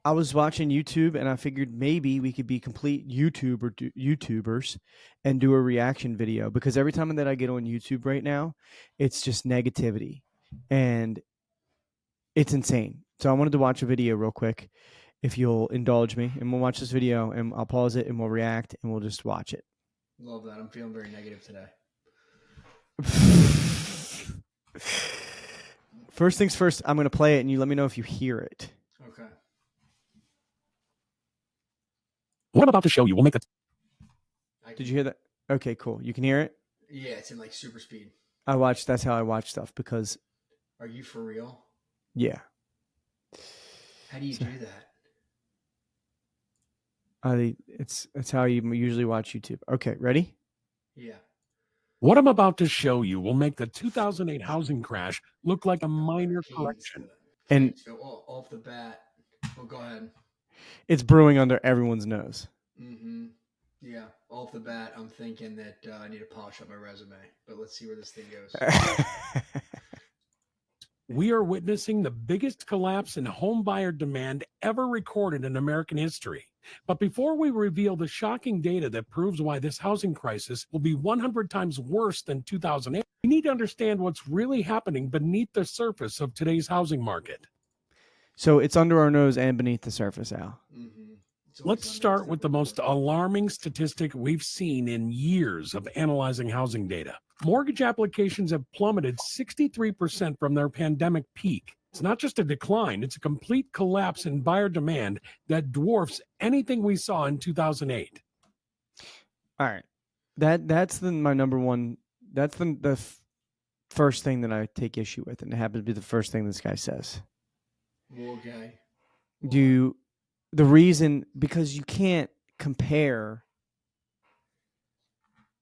I was watching YouTube and I figured maybe we could be complete YouTubers and do a reaction video because every time that I get on YouTube right now, it's just negativity and it's insane. So I wanted to watch a video real quick if you'll indulge me, and we'll watch this video and I'll pause it and we'll react and we'll just watch it. Love that. I'm feeling very negative today. First things first, I'm going to play it and you let me know if you hear it. Okay. What I'm about to show you will make the... Did you hear that? Okay, cool. You can hear it? Yeah, it's in like super speed. That's how I watch stuff because... Are you for real? Yeah. How do you do that? It's how you usually watch YouTube. Okay, ready? Yeah. What I'm about to show you will make the 2008 housing crash look like a minor correction. And off the bat, well, go ahead. It's brewing under everyone's nose. Mm-hmm. Yeah, off the bat, I'm thinking that I need to polish up my resume. But let's see where this thing goes. We are witnessing the biggest collapse in home buyer demand ever recorded in American history. But before we reveal the shocking data that proves why this housing crisis will be 100 times worse than 2008, we need to understand what's really happening beneath the surface of today's housing market. So it's under our nose and beneath the surface, Al. Mm-hmm. Let's start with the most alarming statistic we've seen in years of analyzing housing data. Mortgage applications have plummeted 63% from their pandemic peak. It's not just a decline, it's a complete collapse in buyer demand that dwarfs anything we saw in 2008. All right. That's my number one. That's the first thing that I take issue with, and it happens to be the first thing this guy says. Okay. The reason, because you can't compare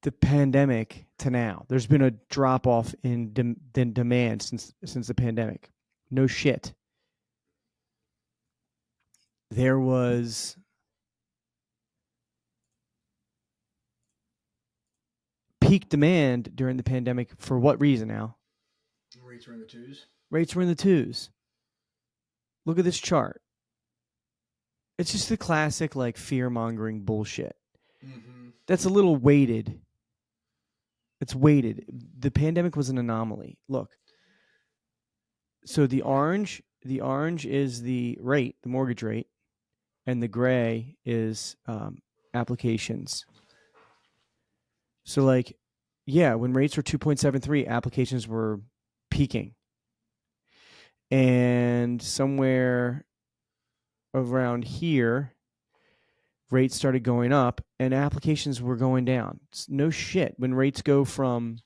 the pandemic to now. There's been a drop off in demand since the pandemic. No shit. There was peak demand during the pandemic. For what reason, Al? Rates were in the twos. Rates were in the twos. Look at this chart. It's just the classic like fear-mongering bullshit. Mm-hmm. That's a little weighted. It's weighted. The pandemic was an anomaly. Look. So the orange is the rate, the mortgage rate, and the gray is applications. So like, yeah, when rates were 2.73, applications were peaking. And somewhere around here, rates started going up and applications were going down. No shit. When rates go from,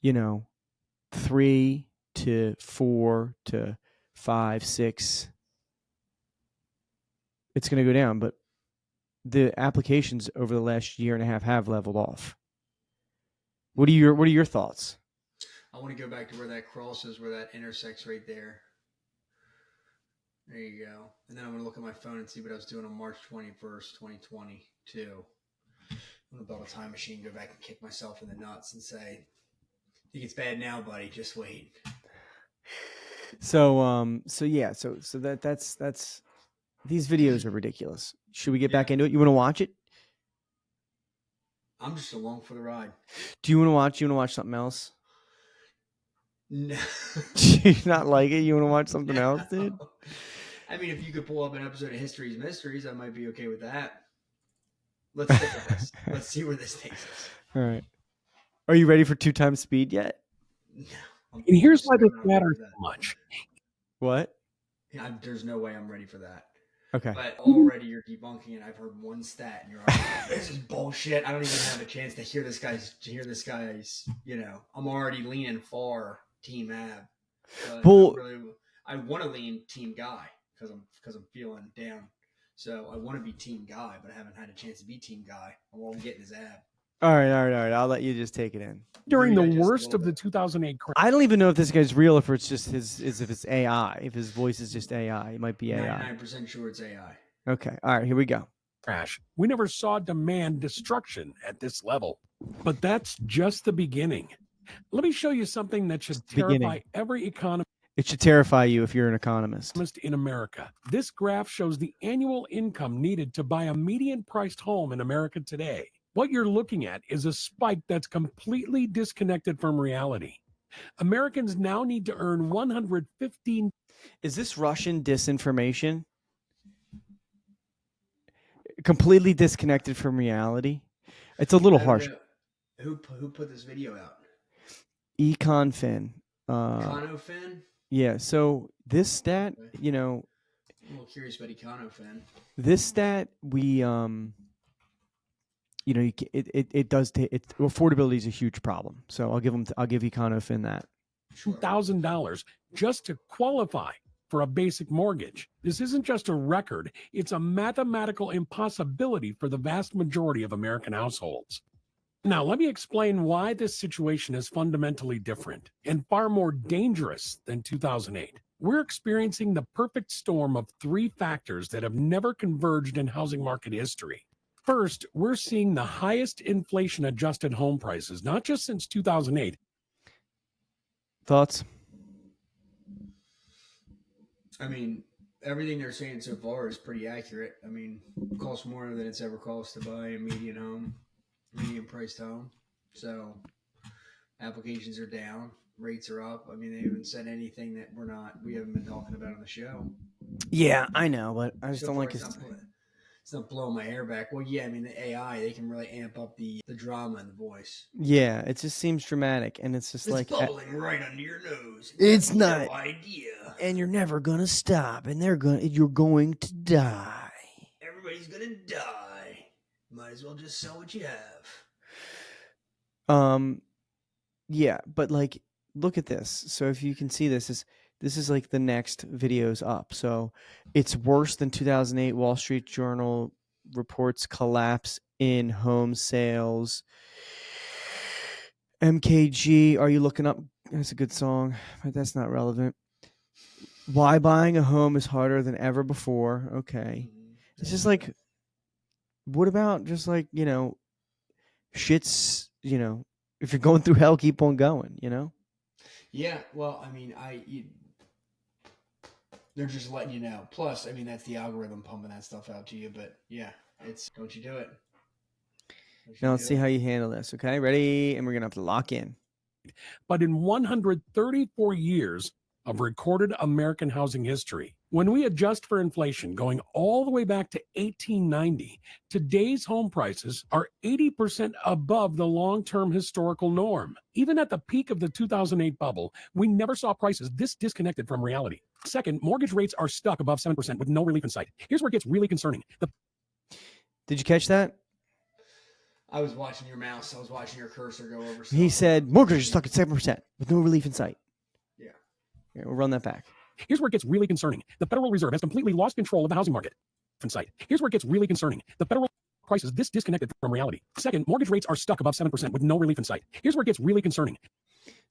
3 to 4 to 5, 6, it's going to go down. But the applications over the last year and a half have leveled off. What are your thoughts? I want to go back to where that crosses, where that intersects right there. There you go. And then I'm going to look at my phone and see what I was doing on March 21st, 2022. I'm going to build a time machine, go back and kick myself in the nuts and say, think it's bad now, buddy. Just wait. So that's these videos are ridiculous. Should we get back into it? You want to watch it? I'm just along for the ride. Do you want to watch something else? No. Do you not like it? You want to watch something else, dude? I mean, if you could pull up an episode of History's Mysteries, I might be okay with that. Let's stick with this. Let's see where this takes us. All right. Are you ready for 2 times speed yet? No. And here's why this matters so much. What? There's no way I'm ready for that. Okay. But already you're debunking it. I've heard one stat, and you're like, "This is bullshit. I don't even have a chance to hear this guy's. I'm already leaning far Team Ab. I want to lean Team Guy because I'm feeling down. So I want to be Team Guy, but I haven't had a chance to be Team Guy. I'm getting his ab. All right. I'll let you just take it in. During the worst of the 2008 crash. I don't even know if this guy's real, if it's just if it's AI. If his voice is just AI, it might be AI. 99% sure it's AI. Okay. All right. Here we go. Crash. We never saw demand destruction at this level, but that's just the beginning. Let me show you something that should terrify every economist. It should terrify you if you're an economist. In America. This graph shows the annual income needed to buy a median-priced home in America today. What you're looking at is a spike that's completely disconnected from reality. Americans now need to earn 115. Is this Russian disinformation? Completely disconnected from reality? It's a little harsh. Who put this video out? EconFin. EconoFin? Yeah, so this stat, you know, I'm a little curious about EconoFin. This stat, we, you know, it does take it. Affordability is a huge problem. So I'll give EconFin that. $1,000 just to qualify for a basic mortgage. This isn't just a record, it's a mathematical impossibility for the vast majority of American households. Now, let me explain why this situation is fundamentally different and far more dangerous than 2008. We're experiencing the perfect storm of three factors that have never converged in housing market history. First, we're seeing the highest inflation-adjusted home prices, not just since 2008. Thoughts? I mean, everything they're saying so far is pretty accurate. I mean, it costs more than it's ever cost to buy a median priced home. So applications are down, rates are up. I mean, they haven't said anything that we haven't been talking about on the show. Yeah, I know, but I just don't like it. It's not blowing my hair back. Well, yeah, I mean, the AI, they can really amp up the drama in the voice. Yeah, it just seems dramatic, and it's just it's bubbling right under your nose. It's not no idea, and you're never gonna stop, and you're going to die. Everybody's gonna die. Might as well just sell what you have. Yeah, but like, look at this. So if you can see this is like the next videos up. So it's worse than 2008. Wall Street Journal reports collapse in home sales. MKG, are you looking up? That's a good song, but that's not relevant. Why buying a home is harder than ever before. Okay. It's just like, what about just like, you know, shit's, you know, if you're going through hell, keep on going, you know? Yeah, well, I mean, they're just letting you know. Plus, I mean, that's the algorithm pumping that stuff out to you. But yeah, don't you do it. Now let's see how you handle this. Okay, ready? And we're going to have to lock in. But in 134 years of recorded American housing history, when we adjust for inflation going all the way back to 1890, today's home prices are 80% above the long-term historical norm. Even at the peak of the 2008 bubble, we never saw prices this disconnected from reality. Second, mortgage rates are stuck above 7% with no relief in sight. Here's where it gets really concerning. Did you catch that? I was watching your mouse. I was watching your cursor go over. He said mortgages stuck at 7% with no relief in sight. Yeah. Okay, we'll run that back. Here's where it gets really concerning. The Federal Reserve has completely lost control of the housing market. In sight. Here's where it gets really concerning. The federal prices this disconnected from reality. Second, mortgage rates are stuck above 7% with no relief in sight. Here's where it gets really concerning.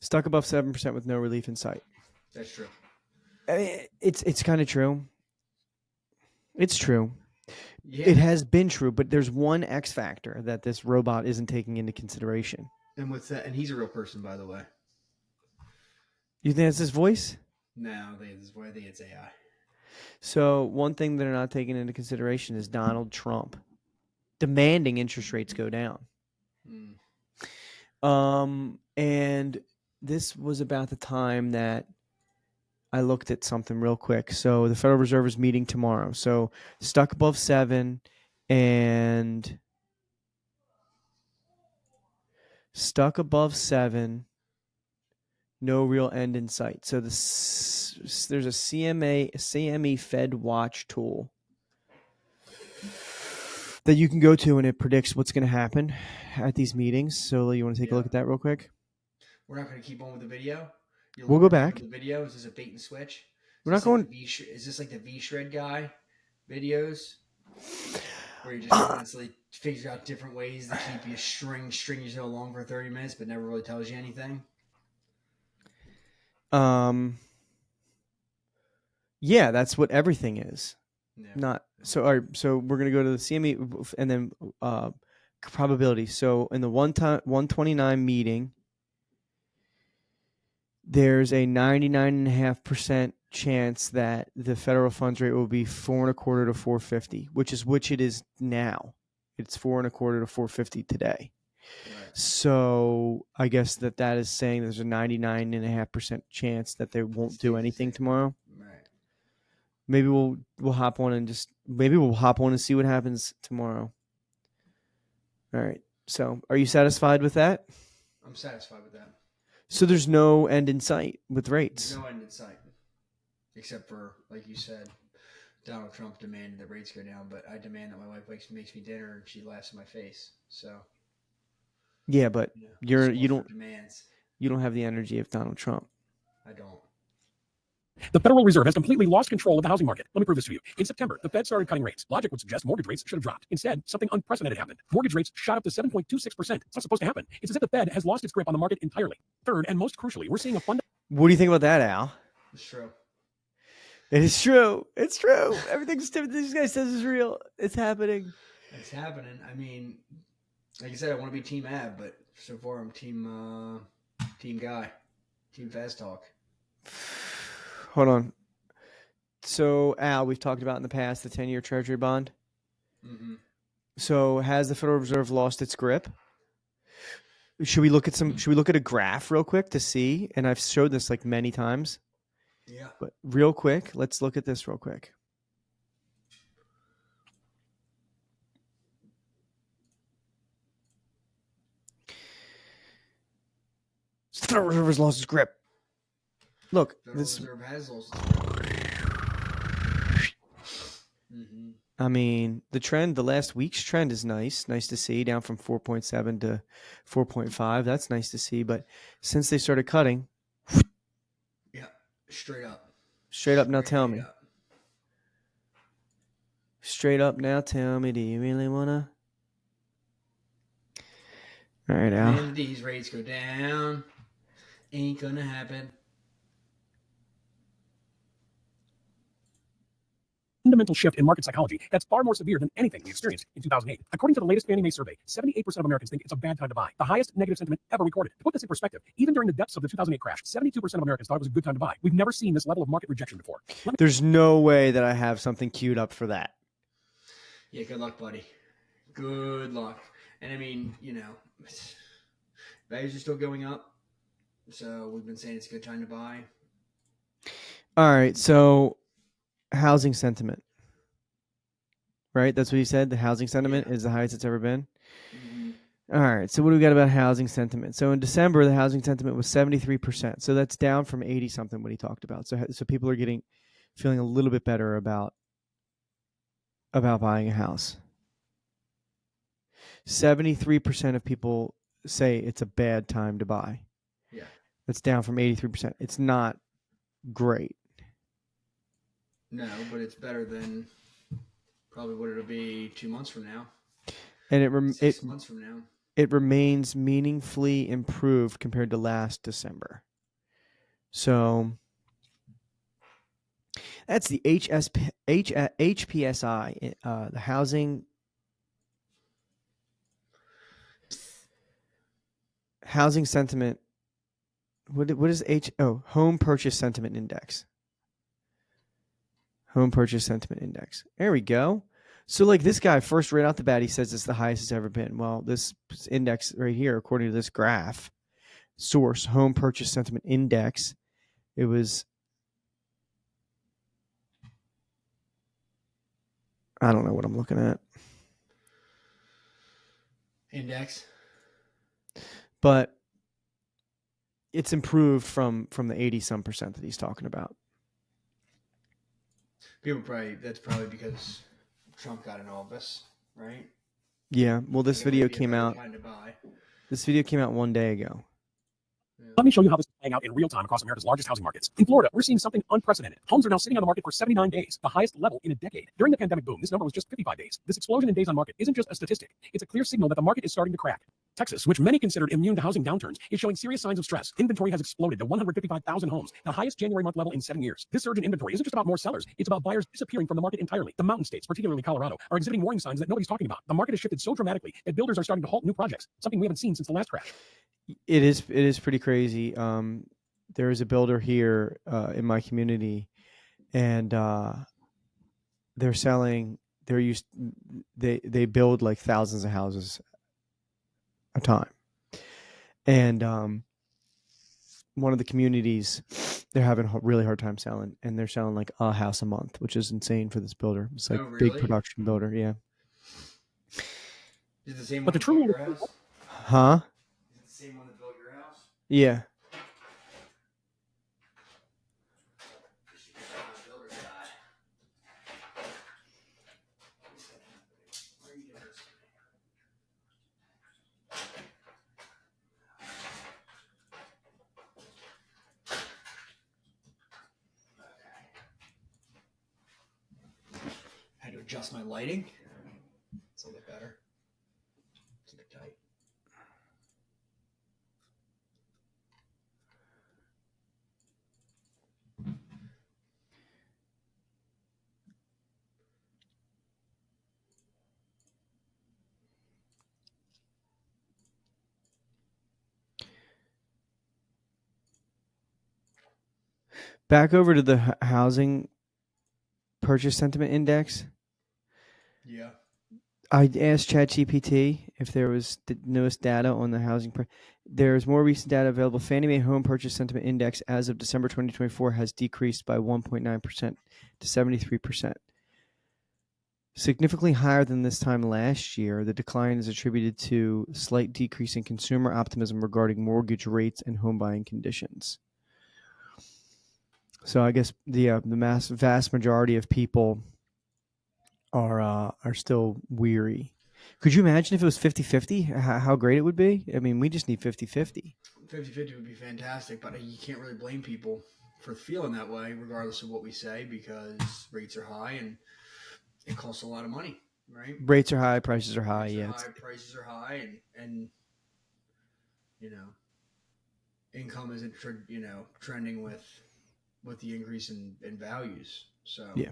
Stuck above 7% with no relief in sight. That's true. I mean, it's kind of true. It's true. Yeah. It has been true, but there's one X factor that this robot isn't taking into consideration. And what's that? And he's a real person, by the way. You think that's his voice? No, I think it's AI. So one thing they're not taking into consideration is Donald Trump demanding interest rates go down. And this was about the time that I looked at something real quick. So the Federal Reserve is meeting tomorrow. So stuck above 7 and stuck above 7, no real end in sight. So there's a CME Fed Watch tool that you can go to, and it predicts what's going to happen at these meetings. So you want to take a look at that real quick? We're not going to keep on with the video. We'll go back. The video is this a bait and switch? We're not going. Is this like the V-Shred guy videos, where he just constantly figures out different ways to keep you string you along for 30 minutes, but never really tells you anything? Yeah, that's what everything is. Yeah. Not so. All right, so we're gonna go to the CME and then probability. So in the 129 meeting, there's a 99.5% chance that the federal funds rate will be 4.25 to 4.50, which it is now. It's 4.25 to 4.50 today. Right. So I guess that is saying there's a 99.5% chance that they won't do anything tomorrow. Right. Maybe we'll hop on and see what happens tomorrow. All right. So are you satisfied with that? I'm satisfied with that. So there's no end in sight with rates. There's no end in sight, except for, like you said, Donald Trump demanded that rates go down, but I demand that my wife makes me dinner and she laughs in my face. So yeah, but you don't have the energy of Donald Trump. I don't. The Federal Reserve has completely lost control of the housing market. Let me prove this to you. In September, the Fed started cutting rates. Logic would suggest mortgage rates should have dropped. Instead, something unprecedented happened. Mortgage rates shot up to 7.26%. It's not supposed to happen. It's as if the Fed has lost its grip on the market entirely. Third, and most crucially, we're seeing a fund. What do you think about that, Al? It's true. It is true. It's true. Everything this guy says is real. It's happening. It's happening. I mean, like I said, I want to be Team Ab, but so far I'm Team Guy, Team Fast Talk. Hold on. So, Al, we've talked about in the past the 10-year Treasury bond. Mm-hmm. So, has the Federal Reserve lost its grip? Should we look at a graph real quick to see? And I've showed this like many times. Yeah. But real quick, let's look at this real quick. The Federal Reserve has lost its grip. Look, Federal Reserve has lost its grip. Mm-hmm. I mean, the last week's trend is nice to see, down from 4.7 to 4.5. That's nice to see. But since they started cutting, yeah, straight up. Now tell me. Straight up now tell me, do you really wanna? All right, Al. When these rates go down, ain't gonna happen. Fundamental shift in market psychology that's far more severe than anything we experienced in 2008. According to the latest Fannie Mae survey, 78% of Americans think it's a bad time to buy, the highest negative sentiment ever recorded. To put this in perspective, even during the depths of the 2008 crash, 72% of Americans thought it was a good time to buy. We've never seen this level of market rejection before. There's no way that I have something queued up for that. Yeah, good luck, buddy. Good luck. And I mean, values are still going up, so we've been saying it's a good time to buy. All right, so housing sentiment, right? That's what you said. The housing sentiment is the highest it's ever been. Mm-hmm. All right, so what do we got about housing sentiment? So in December, the housing sentiment was 73%. So that's down from 80 something what he talked about. So people are feeling a little bit better about buying a house. 73% of people say it's a bad time to buy. Yeah, that's down from 83%. It's not great. No, but it's better than probably what it'll be 2 months from now. And 6 months from now. It remains meaningfully improved compared to last December. So that's the HPSI, the housing sentiment. What is home purchase sentiment index? Home purchase sentiment index. There we go. So like this guy first right out the bat, he says it's the highest it's ever been. Well, this index right here, according to this graph, source, home purchase sentiment index, it was, I don't know what I'm looking at. Index. But it's improved from the 80-some% that he's talking about. That's probably because Trump got in office, right? Yeah. Well, this video came out. This video came out 1 day ago. Let me show you how this is playing out in real time across America's largest housing markets. In Florida, we're seeing something unprecedented. Homes are now sitting on the market for 79 days, the highest level in a decade. During the pandemic boom, this number was just 55 days. This explosion in days on market isn't just a statistic. It's a clear signal that the market is starting to crack. Texas, which many considered immune to housing downturns, is showing serious signs of stress. Inventory has exploded to 155,000 homes, the highest January month level in 7 years. This surge in inventory isn't just about more sellers. It's about buyers disappearing from the market entirely. The mountain states, particularly Colorado, are exhibiting warning signs that nobody's talking about. The market has shifted so dramatically that builders are starting to halt new projects, something we haven't seen since the last crash. It is pretty crazy. there is a builder here in my community, and they're selling. They build like thousands of houses a time, and one of the communities, they're having a really hard time selling, and they're selling like a house a month, which is insane for this builder. It's like Oh, big really? production builder, yeah. Is it the same But one the that built true your house? Huh? Is it the same one that built your house? Yeah. Builder guy. Where are you doing this? Had to adjust my lighting. It's a little bit better. It's a bit tight. Back over to the housing purchase sentiment index. Yeah. I asked ChatGPT if there was the newest data on the housing. There's more recent data available. Fannie Mae Home Purchase Sentiment Index as of December 2024 has decreased by 1.9% to 73%. Significantly higher than this time last year, the decline is attributed to slight decrease in consumer optimism regarding mortgage rates and home buying conditions. So I guess the vast majority of people are still weary. Could you imagine if it was 50-50? How great it would be? I mean, we just need 50-50. 50-50 would be fantastic, but you can't really blame people for feeling that way, regardless of what we say, because rates are high and it costs a lot of money, right? Rates are high, prices are high. Rates are Yeah, high, prices are high, and you know, income isn't trending with the increase in values. So yeah.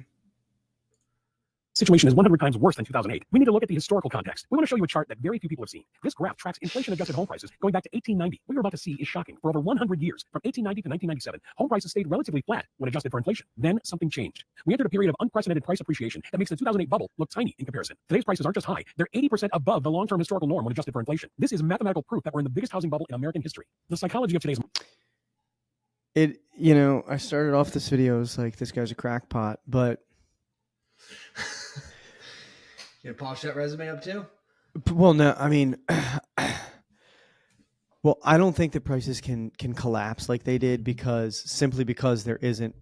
Situation is 100 times worse than 2008. We need to look at the historical context. We want to show you a chart that very few people have seen. This graph tracks inflation-adjusted home prices going back to 1890. What you're about to see is shocking. For over 100 years, from 1890 to 1997, home prices stayed relatively flat when adjusted for inflation. Then something changed. We entered a period of unprecedented price appreciation that makes the 2008 bubble look tiny in comparison. Today's prices aren't just high; they're 80% above the long-term historical norm when adjusted for inflation. This is mathematical proof that we're in the biggest housing bubble in American history. The psychology of today's I started off this video as like, this guy's a crackpot, but you gonna polish that resume up too? well, no, I mean, well, I don't think the prices can collapse like they did simply because there isn't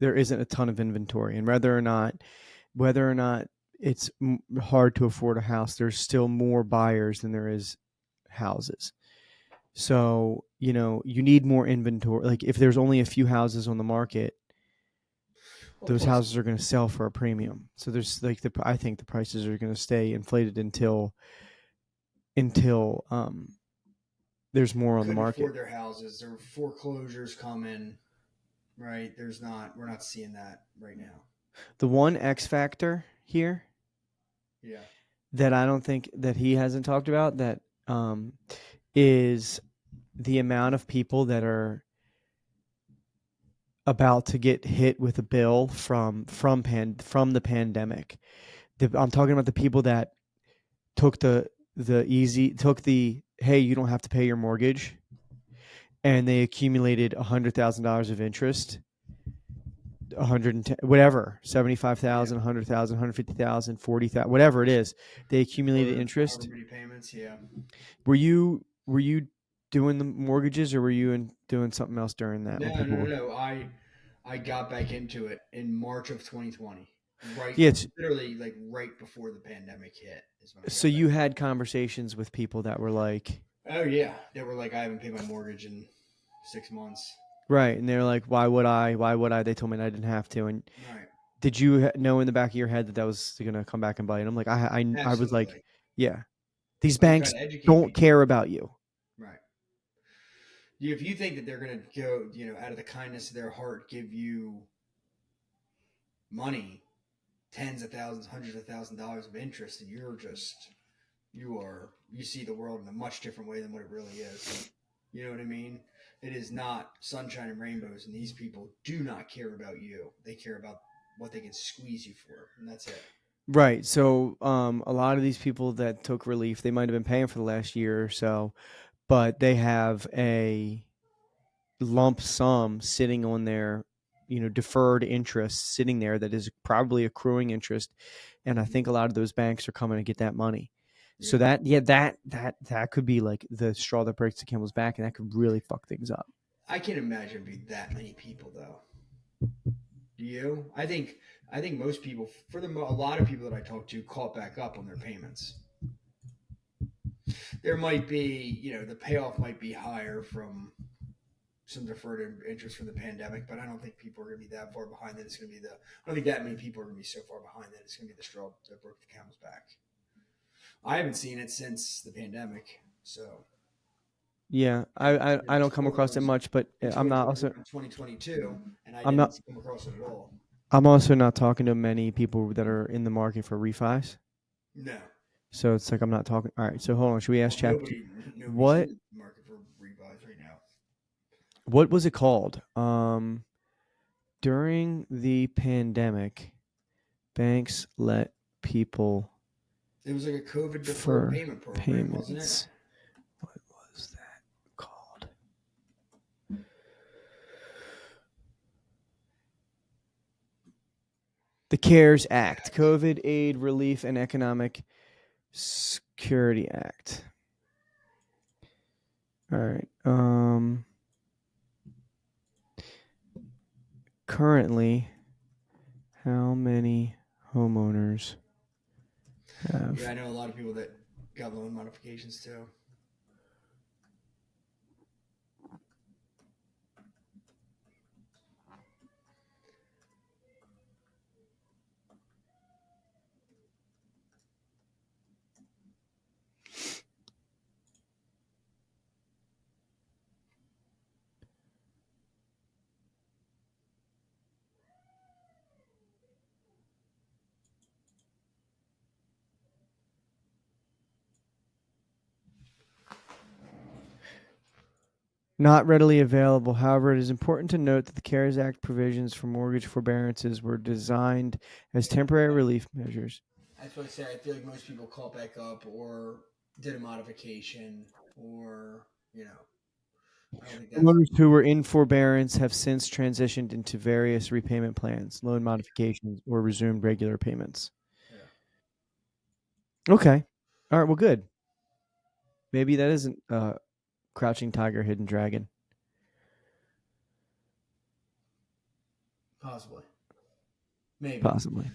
a ton of inventory, and whether or not it's hard to afford a house, there's still more buyers than there is houses. So, you need more inventory. Like, if there's only a few houses on the market, those houses are going to sell for a premium. So there's like I think the prices are going to stay inflated until there's more on the market. Afford their houses. There are foreclosures coming, right? We're not seeing that right now. The one X factor here, yeah, that I don't think that he hasn't talked about, that is the amount of people that are about to get hit with a bill from the pandemic. I'm talking about the people that took the hey, you don't have to pay your mortgage, and they accumulated $100,000 of interest, 110, whatever, 75,000, 100,000, 150,000, 40,000, whatever it is. They accumulated interest. Many payments, yeah. Were you doing the mortgages, or were you doing something else during that? No. I got back into it in March of 2020. Right. Yeah, literally like right before the pandemic hit. So you had conversations with people that were like, oh yeah, they were like, I haven't paid my mortgage in 6 months. Right, and they're like, why would I? They told me I didn't have to. And right. Did you know in the back of your head that was going to come back and bite? And I'm like, I was like, yeah, these banks don't care about you. Right. If you think that they're going to go, out of the kindness of their heart, give you money, tens of thousands, hundreds of $1,000s of interest, and you see the world in a much different way than what it really is. You know what I mean? It is not sunshine and rainbows, and these people do not care about you. They care about what they can squeeze you for, and that's it. Right. So a lot of these people that took relief, they might have been paying for the last year or so, but they have a lump sum sitting on their, deferred interest sitting there that is probably accruing interest. And I think a lot of those banks are coming to get that money. So that could be like the straw that breaks the camel's back, and that could really fuck things up. I can't imagine it'd be that many people though. Do you? I think most people, a lot of people that I talk to, caught back up on their payments. There might be, the payoff might be higher from some deferred interest from the pandemic, but I don't think people are going to be that far behind that it's going to be I don't think that many people are going to be so far behind that it's going to be the straw that broke the camel's back. I haven't seen it since the pandemic, so. Yeah, I don't come across it much, but I'm not also 2022, and I I'm didn't not come across it at all. I'm also not talking to many people that are in the market for refis. No. So it's like I'm not talking. All right, so hold on. Should we ask Chat? Nobody's What in the market for revise right now. what was it called? During the pandemic, banks let people It was like a COVID for deferred payment program, wasn't payments. it? What was that called? The CARES Act, COVID Aid Relief and Economic Security Act. All right. Currently, how many homeowners have? Yeah, I know a lot of people that got loan modifications too. Not readily available. However, it is important to note that the CARES Act provisions for mortgage forbearances were designed as temporary relief measures. That's what I say. I feel like most people caught back up or did a modification, or I don't think that's. Homeowners who were in forbearance have since transitioned into various repayment plans, loan modifications, or resumed regular payments. Yeah. Okay. All right. Well, good. Maybe that isn't Crouching Tiger, Hidden Dragon. Possibly. Maybe. Possibly.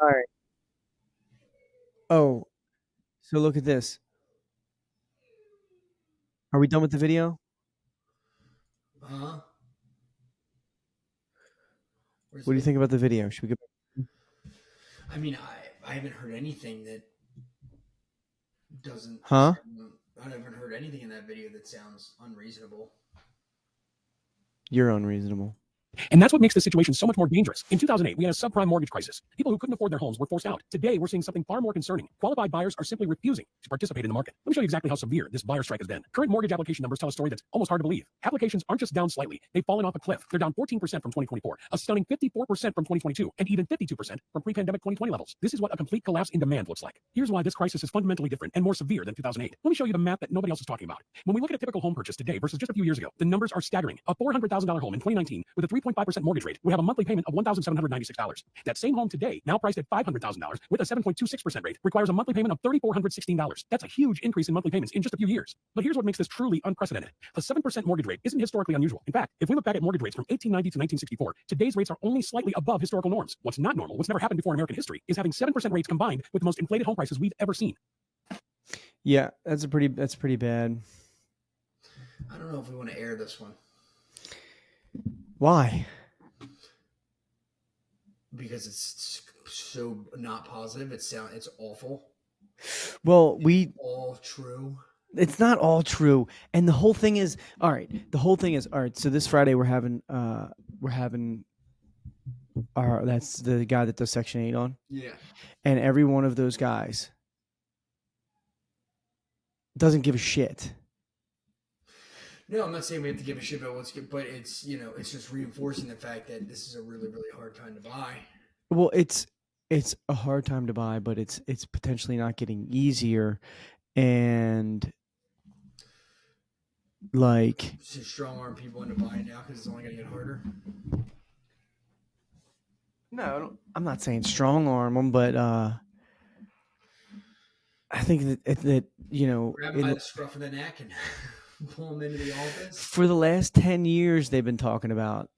All right. Oh, so look at this. Are we done with the video? Huh? What do you think about the video? Should we go? I mean, I haven't heard anything that doesn't. Huh? I haven't heard anything in that video that sounds unreasonable. You're unreasonable. And that's what makes the situation so much more dangerous. In 2008, we had a subprime mortgage crisis. People who couldn't afford their homes were forced out. Today, we're seeing something far more concerning. Qualified buyers are simply refusing to participate in the market. Let me show you exactly how severe this buyer strike has been. Current mortgage application numbers tell a story that's almost hard to believe. Applications aren't just down slightly. They've fallen off a cliff. They're down 14% from 2024, a stunning 54% from 2022, and even 52% from pre-pandemic 2020 levels. This is what a complete collapse in demand looks like. Here's why this crisis is fundamentally different and more severe than 2008. Let me show you the map that nobody else is talking about. When we look at a typical home purchase today versus just a few years ago, the numbers are staggering. A $400,000 home in 2019 with a 3.5% mortgage rate would have a monthly payment of $1,796. That same home today, now priced at $500,000 with a 7.26% rate, requires a monthly payment of $3,416. That's a huge increase in monthly payments in just a few years. But here's what makes this truly unprecedented. A 7% mortgage rate isn't historically unusual. In fact, if we look back at mortgage rates from 1890 to 1964, today's rates are only slightly above historical norms. What's not normal, what's never happened before in American history, is having 7% rates combined with the most inflated home prices we've ever seen. Yeah, that's pretty bad. I don't know if we want to air this one. Why? Because it's so not positive. It's awful. Well, it's all true. It's not all true. And the whole thing is, all right. So this Friday we're having that's the guy that does Section 8 on. Yeah. And every one of those guys doesn't give a shit. No, I'm not saying we have to give a shit about what's good, but it's it's just reinforcing the fact that this is a really, really hard time to buy. Well, it's a hard time to buy, but it's potentially not getting easier, and like So strong arm people into buying now because it's only going to get harder. No, I'm not saying strong arm them, but I think that Grab them by the scruff of the neck and pull them into the office. For the last 10 years, they've been talking about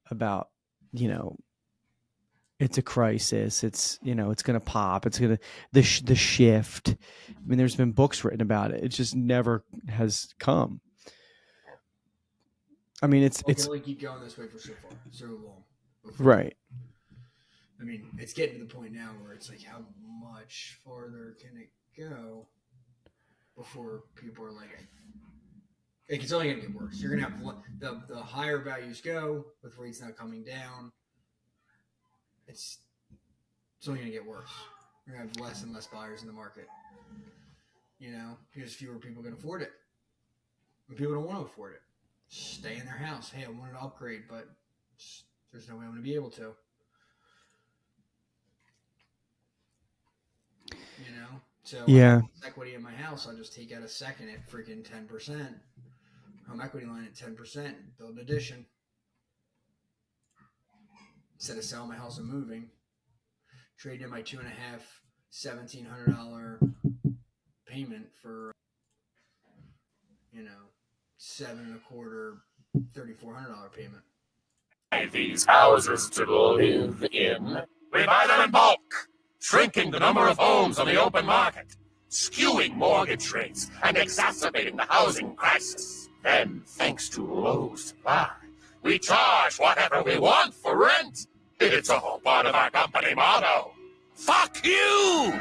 it's a crisis. It's it's going to pop. It's going to the shift. I mean, there's been books written about it. It just never has come. I mean, it can only keep going this way for so far, so long. Right. I mean, it's getting to the point now where it's like, how much farther can it go before people are like, it's only going to get worse. You're going to have the higher values go with rates not coming down. It's only going to get worse. You're going to have less and less buyers in the market. Because fewer people can afford it. And people don't want to afford it. Stay in their house. Hey, I wanted to upgrade, but there's no way I'm going to be able to. So yeah. Equity in my house, I'll just take out a second at freaking 10%. Home equity line at 10%. Build an addition. Instead of selling my house and moving, trade in my $2.5 $1,700 payment for $7.25 $3,400 payment. These houses to live in. We buy them in bulk, shrinking the number of homes on the open market, skewing mortgage rates, and exacerbating the housing crisis. Then, thanks to low supply, we charge whatever we want for rent. It's all part of our company motto. Fuck you!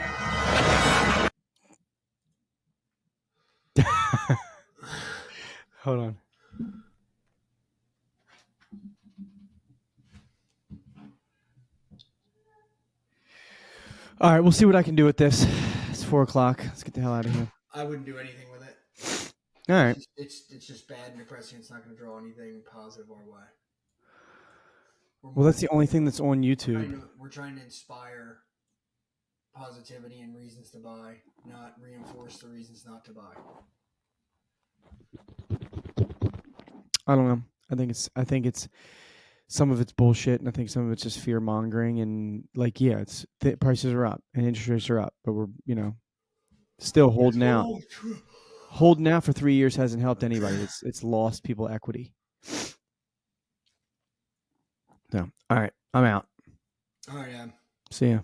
Hold on. All right, we'll see what I can do with this. It's 4:00. Let's get the hell out of here. I wouldn't do anything with it. All right. It's just bad and depressing. It's not going to draw anything positive our way. Well, that's the only thing that's on YouTube. We're trying to inspire positivity and reasons to buy, not reinforce the reasons not to buy. I don't know. I think it's some of it's bullshit, and I think some of it's just fear mongering. And it's prices are up and interest rates are up, but we're still holding out. Holding out for 3 years hasn't helped anybody. It's lost people equity. So, all right, I'm out. All right, see ya.